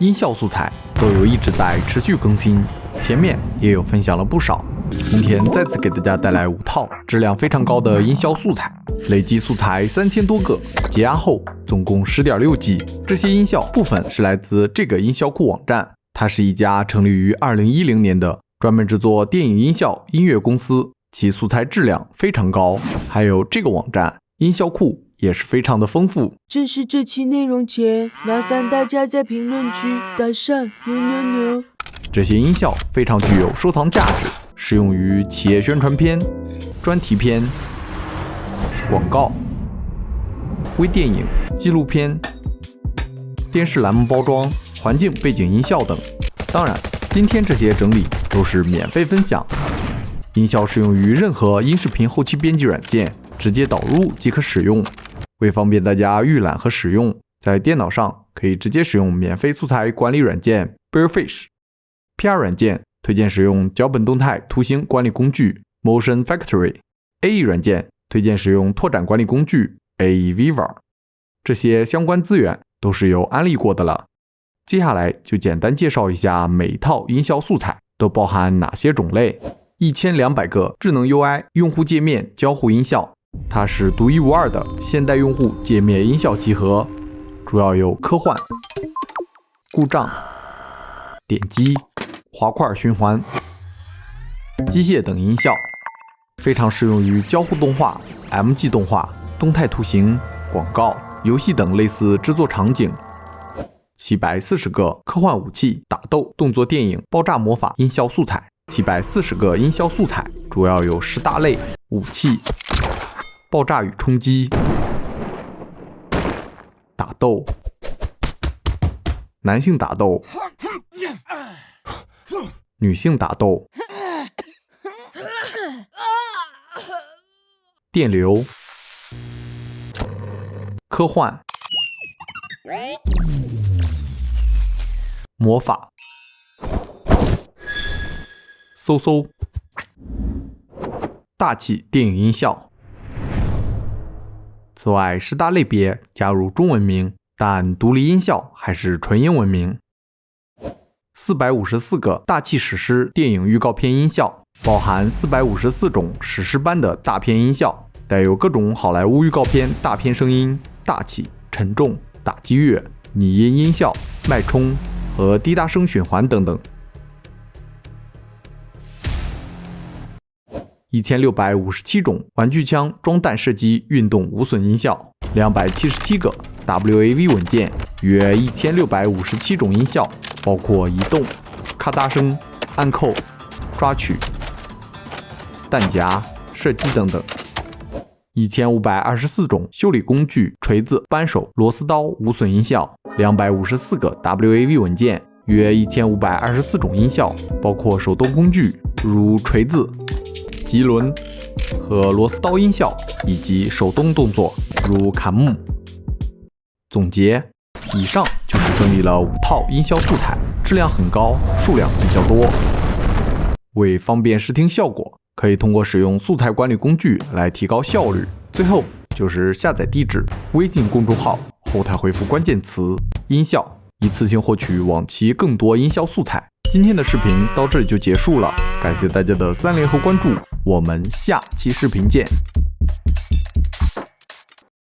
音效素材都有一直在持续更新，前面也有分享了不少。今天再次给大家带来5套质量非常高的音效素材，累计素材3000多个，解压后总共10.6G。这些音效部分是来自这个音效库网站，它是一家成立于2010年的专门制作电影音效音乐公司，其素材质量非常高。还有这个网站音效库也是非常的丰富。正是这期内容前，麻烦大家在评论区打上牛牛牛。这些音效非常具有收藏价值，适用于企业宣传片、专题片、广告、微电影、纪录片、电视栏目包装、环境背景音效等。当然，今天这些整理都是免费分享。音效适用于任何音视频后期编辑软件，直接导入即可使用。为方便大家预览和使用，在电脑上可以直接使用免费素材管理软件 Bearfish。PR 软件推荐使用脚本动态图形管理工具 Motion Factory。AE 软件推荐使用拓展管理工具 AE Viva。这些相关资源都是有安利过的了。接下来就简单介绍一下每一套音效素材都包含哪些种类。1200个智能 UI 用户界面交互音效，它是独一无二的现代用户界面音效集合，主要有科幻、故障、点击、滑块循环、机械等音效，非常适用于交互动画、MG 动画、动态图形、广告、游戏等类似制作场景。740个科幻武器、打斗、动作电影、爆炸魔法音效素材。740个音效素材主要有10大类：武器、爆炸与冲击、打斗、男性打斗、女性打斗、电流、科幻、魔法、嗖，大气电影音效。此外，10大类别加入中文名，但独立音效还是纯英文名。454个大气史诗电影预告片音效，包含454种史诗般的大片音效，带有各种好莱坞预告片大片声音、大气、沉重、打击乐、拟音音效、脉冲和滴答声循环等等。1657种玩具枪装弹射击运动无损音效，277个 WAV 文件，约1657种音效，包括移动、咔嗒声、按扣、抓取、弹夹、射击等等。1524种修理工具、锤子、扳手、螺丝刀无损音效，254个 WAV 文件，约1524种音效，包括手动工具如锤子、棘轮和螺丝刀音效，以及手动动作如砍木。总结，以上就是整理了5套音效素材，质量很高，数量比较多。为方便视听效果，可以通过使用素材管理工具来提高效率。最后就是下载地址：微信公众号后台回复关键词音效，一次性获取往期更多音效素材。今天的视频到这里就结束了，感谢大家的3连和关注，我们下期视频见。